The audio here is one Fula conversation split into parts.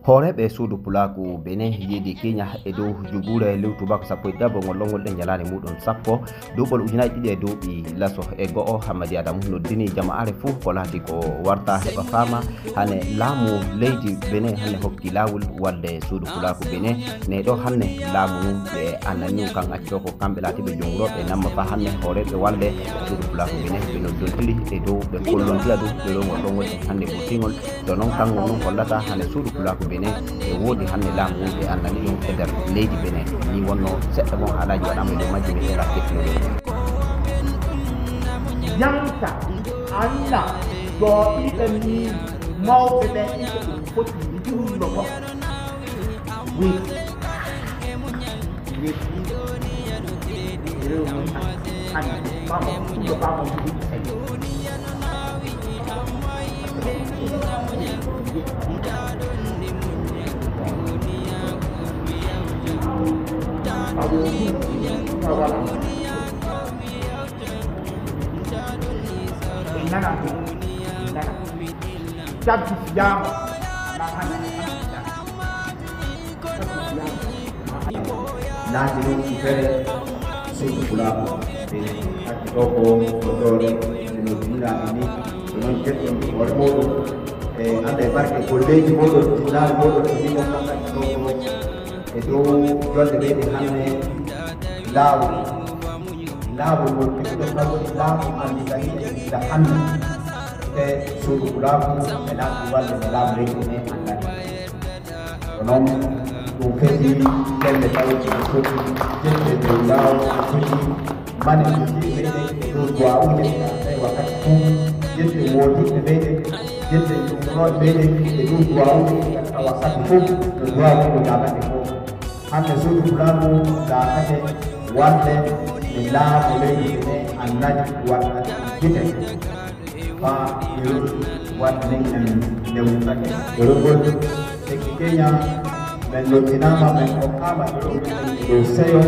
Horeɓe suudu pulaku Benin yedi Kenya e dow jugure lewtu bako sappo e dabo ngol longol ɗen jalani muɗum sappo duɓol ujunaji ɗiɗi e duuɓi laso e go'o Hammadi Adamu noddini jama'are fuu ko laati ko warta heɓa fama hane laamu leydi Benin hande hokki lawol wadde suudu pulaku Benin ne ɗo hanne laamu mum ɓe annani kan acco ko kamɓe laatiɓe jongoroɓe namma fa hanne horeɓe walde suudu pulaku Benin ɓe noddontiri e dow ɓe kollontira dow ɗe longol longol hande ɓurtingol to noon kangol noon hollata hande suudu pulaku Benin e wodi hande laamu mum ɓe annani ɗum e nder leydi Benin ni wonno seɗɗa bon haalaji waɗama e dow majji mi heera teknologie yanka anda do iɓe ni mawɓe ɓe ɓe ɗum foti jurno ko weti rew mum hande ɓamo ɗo ɓamo ɗuɗi tawi Nanti non si vede sulla anche dopo odore dello dinami non c'è un modo andare perché colleghi modo finale modo di dopo e dopo giorni vedi hanno lawo molto da lawo anni da hanno che sulla e la guarda la breve non un fedi delle paesi gente del lao quindi manifesti vede lo guau e wakati gente molto vede gente non vede e lo guau katika wakati lo guau ko dabati ko hande sudu fulano da kate wande ni la mulei ne annaji wanda kite fa yuru wande ne wutake yuru Kenya menlotinama menokama doseyo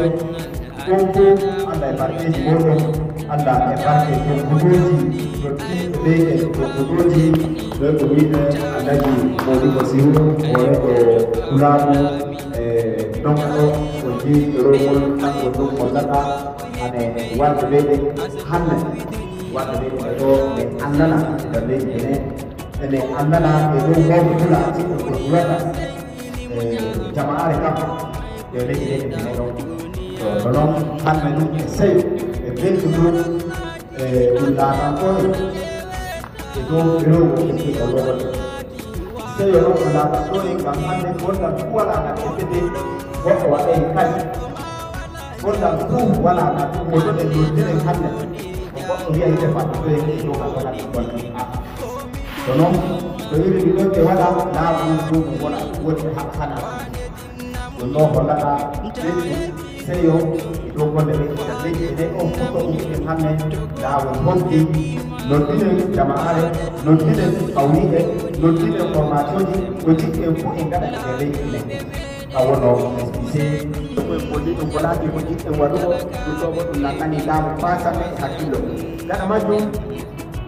kongo anda eparkezi bodo anda eparke kongoji bege kongoji lego wine andaji modi basiru ore to kulamu donko oji rogol tango to kolata ane wande bege hanne wande bege to annana dalle ene annana e do modi kula ti kulata jamaare kam yo leydi leydi ɗo to noon hande ɗum e seyo e beltuɗum e ɗum laatantoɗo e dow rewo ƴettiɗo logol seyo ɗon ko laatantoɗe ngam hande gonɗam fuu wala ka ƴettede goɗɗo waɗe kadi gonɗam fuu wala ka moɗoɗe lordiren hande ko goɗɗo wiya hite fattotoye ɗo ka wonati gonɗam to noon to iri ɗi ɗon ɓe waɗa laamu ɗum wona woni hana ɗum ɗo hollata ɓeɗi seyo e dow golle ɓe leydi ɗe on foto ummiɗen hanne laawol honɗi noddinen jama'are noddinen fawniɓe noddinen formation ji ko jiɗɗen fof e gaɗa e leydi ɗe ka wonno expliqué ɗum bolli ɗum ko laati ko jiɗɗen waɗugo ɗum ɗo bo ɗum nannani laamu fasanɓe e hakkillo gaɗa majjum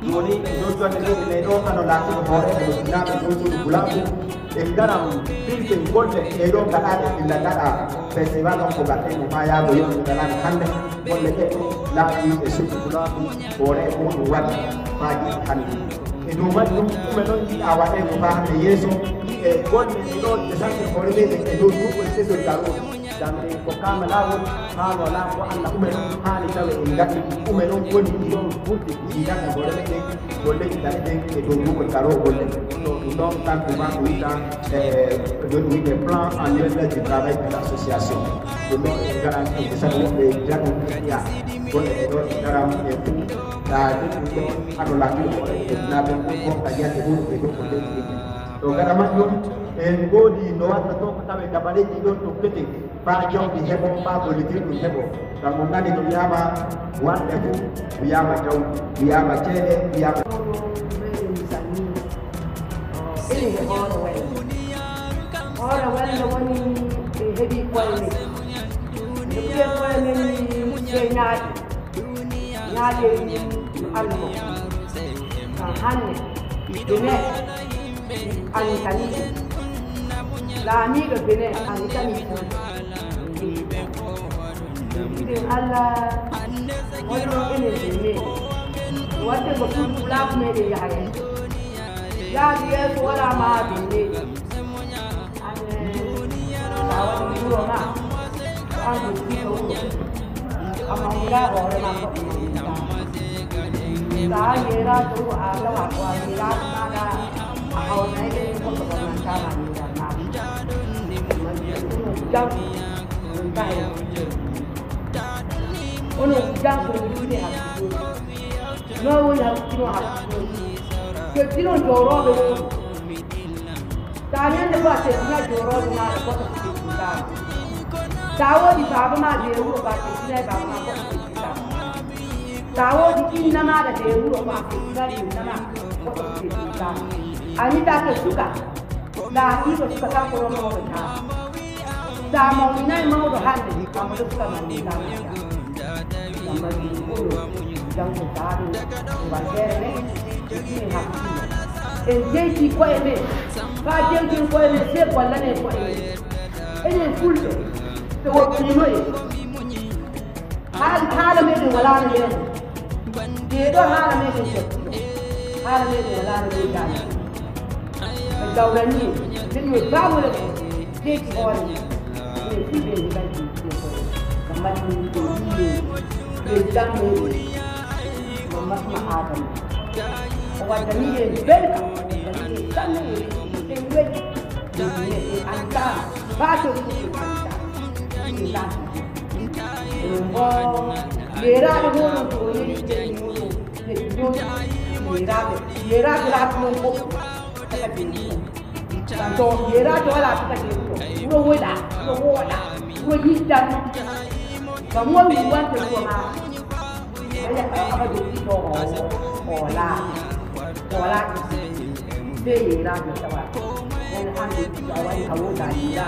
joni jonjonde leydi ley ɗo kano laatiɗo hoore ɗo dinaɓe jonsudu bulaku e garam pirken golle ɗe ɗo gaɗaɗe illa gaɗa festival on ko gaɗɗen mo ma yaago yimɓe gaɗani hande golle ɗe laaɓi e sudu bulaku hoore ko ɗum waɗi faji hande e dow majjum ɗume ɗon jiɗa waɗe ko fa hande yeeso e golle ɗe ɗo desante hoore leyɗe e dow duɓol sesol garo damde ko kama lawol haano ala ko Allah ɗume ɗon haani tawe en gaɗi ɗume ɗon woni ɗon ɓurɗi jiɗaɗe hoore meɗen golleji ɗaɗe ɗen e dow duɓol garo golle ɗum ɗon tantuma ko wita ɗon wiyte plan annuel du travail de l' association ɗum ɗon en garan e sani woɓɓe jaɗu ya golle ɗe ɗo e garam e fou ta ɗum ɗo haɗo laatiɗo hoore e naɓe fof a yiyande ɗum e dow ko leydi ɗi to gaɗa majjum en goodi no watta to ko tawe dabareji ɗon ɗo pete fa jawdi heɓo fa gollitir ɗum heɓo ngam on nani no wiyama wanɗe fuu wiyama jawdi wiyama ceeɗe wiyama hoore welde woni heeɓi koye men no ɓiye koye men sey naaɗe alko hande ɓe ne antani la ni ga bene an ta ni din Allah wannan ene ne wanda ba su black ne da ya biye ko wala ma ne an ta wani duro ma an ji ko amma ila gore ma ko ta yera to ala wa wa yera na da a hawa ne ko ko na ta ma ni da na jam ta yi ono jam ko ni ne ha no wona kino ha ke kino joro be ta ne ba se na joro na ko ko ta tawo di baba ma de ru ba ke ne ba ma ko ta tawo di inna ma da de ru ba ke ne inna ma ko ko ta ani ta ke suka la ni ko suka ta ko no ta ta mo ni nai mo do hande ni ka mo suka ma ni ta ma ni ko jang ko ta ni ba ke ne ni ha en je ti ko ene ka je ti ko ene se ko la ne ko ene fulde to wo ni no hala me wala ne ye do hala me ne hala me wala ne ta dawlani din yo bawo le ke ti ko ni ti be ni ba ti ko kamar ni ko ni ke dan mo mamma ma adam o wa da ni ye belka ni kan ni ke we ni anta ba to ni anta ni ta o yera de mo no ko ni ke ni mo yera de la ko tanto yera to la ta ke ko wo da ko yi da ba mo wi wa te ko ma ya ka do to o la de yera de ta wa en an de ya wa ni hawo da ni da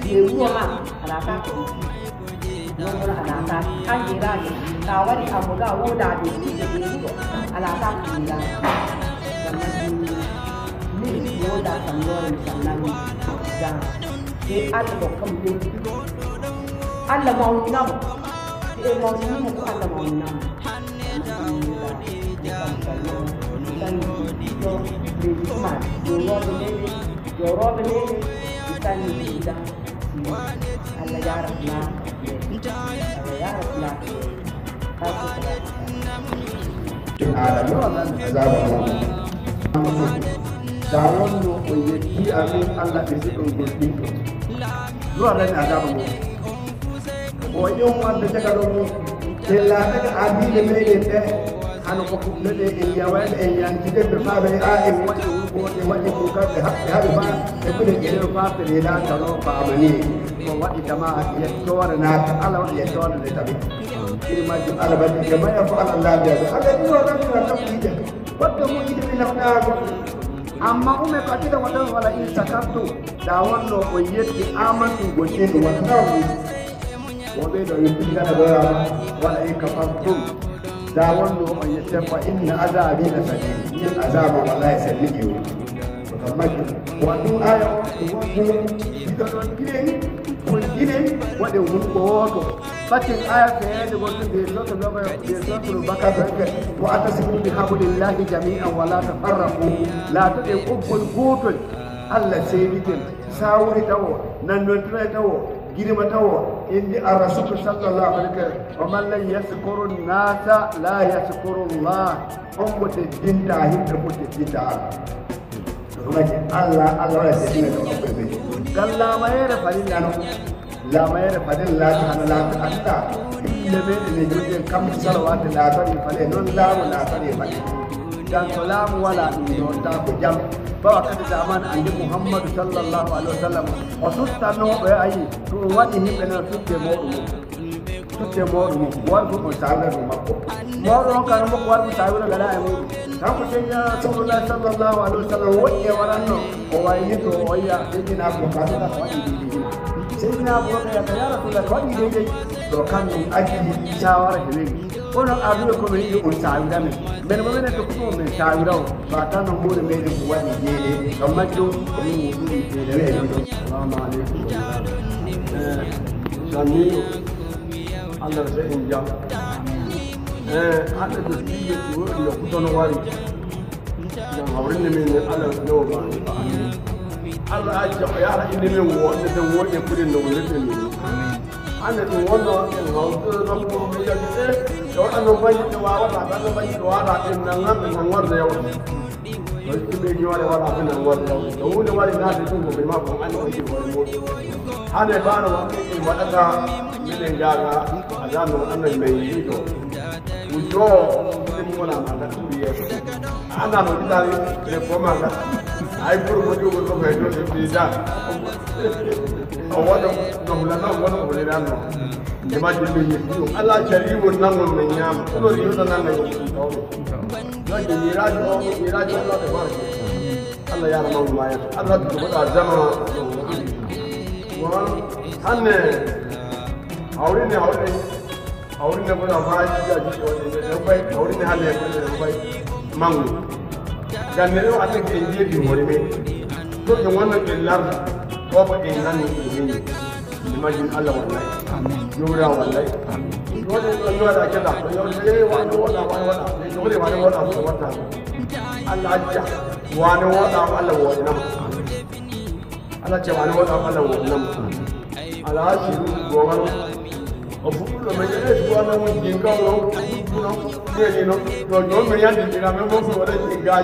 ye wo ma ala ta ko no ala ta an yera ni ta wa ni hawo da wo da de ni de ni ala ta ni da yo da tambayar sannan da ke Allah ba kan yi Allah ma wani namu ke ma wani namu ko Allah ma wani namu Allah ya rahma Allah ya rahma Dawan no oyeti amin Allah be sidon gurbi zuwa ran azaba mo o yon wanda daga do illa daga abi de mele te hanu ko kubne de e yawan e yanti de fa be a e wadi ko de wadi ko ka de ha ba e ko de gele fa de la ta no fa amani ko wadi jama'a ya tawara na ta Allah ya tawara de tabi kirma ju alabadi kama ya fa Allah ya Allah ni wa kan ta kuje wadda mu yi de na ko amma ume katika wadon wala in sakartu da wanno o yetti amatu gotin wannan wobe do yitti kana da wala in kafartum da wanno o yetti fa inna azabi la sadid yin azaba wallahi sadidi to kamar wannan aya ko gine wade mun ko to fatin aya ke da wannan da yake da da baka da wa atasibu bi hablillahi jami'an wa la tafarraqu la taqul qutul Allah sai bikin sawuri tawo nan don tare tawo girma tawo indi ar-rasul sallallahu alaihi wasallam wa man la yashkuru an-nasa la yashkuru Allah ummu dinta hinda mutu dinta kuma ce Allah ya sai ne da kai kalla mai da falilla no la mai da falilla ta hana la ta anta illa be ne jode kam salawat la ta ni fale non la la ta ni fale dan salamu wala ni don ta ko jam ba ka da zaman annabi Muhammad sallallahu alaihi wasallam wasusta no be ayi to wadi himbe na tutte modu war ko sala do makko modu kan mo war ko sala gala ay mo kan ko senya sallallahu alaihi wasallam wadi waranno o wayi to oya dina ko ka da ko sai na bo ya rasulullah ko ni dai to kan aji shawara da ono aduno ko mi on saawda men men mo men to ko men saawda ba tan no mo me ko wani yele kamado ni ni de assalamu alaikum sami Allah sai in ja hada da shi ne ko ya ku tono wari dan hawrin ne men Allah no ba Allah ya ya inni men wo da wo ya kudin no ne ne ana to wannan hausa da ko ya ce to an no bai da wa da ba bai da wa da din nan nan war da yawa to shi bai yi wa da wa da nan war da yawa to wani wani na da tun bai ma ko an yi wani mo ana ba na wani wadaka min gaga azanu annan mai yi to ujo din mo na ma da turiye ana no ditari le ko ma ga ai buru mo di ko bai do di da awada no la no wono ko le ran no de ma di ni yo ala chari won nan no men nyam ko ri yo nan no ko yo de mirajo Allah de ba Allah ya ramu ma ya Allah de ko da zama wa hanne awri ne ko da ba ji ji de bai awri ne halle ko de bai mangu ganne yo ate ke ndi di mo me to ke wannan illar ko ba in nan ne imagine Allah wallahi yura wallahi dole ko da ke da yo ne wani wala ne dole wani wala wata Allah ajja wani wala Allah wani nan Allah ce wani wala Allah wani nan Allah shi gogan ofu lo me ne ko na mo jinga lo no ne no to me yan di na me mo ko wala jinga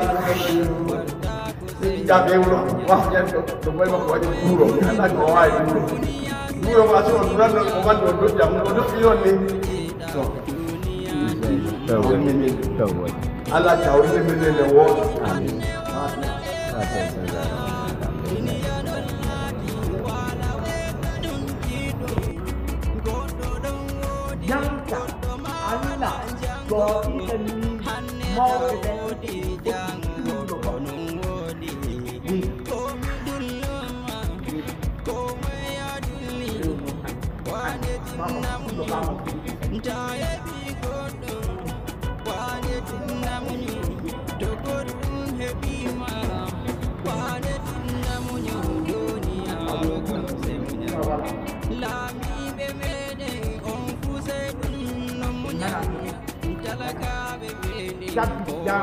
ya be uno wa ya to bai ma ko wa duro Allah ko wa duro ma so duro no ko ma do ya mo do yo ni so Allah ta wuri ne ne wo amin yanka Allah go idan ni mau da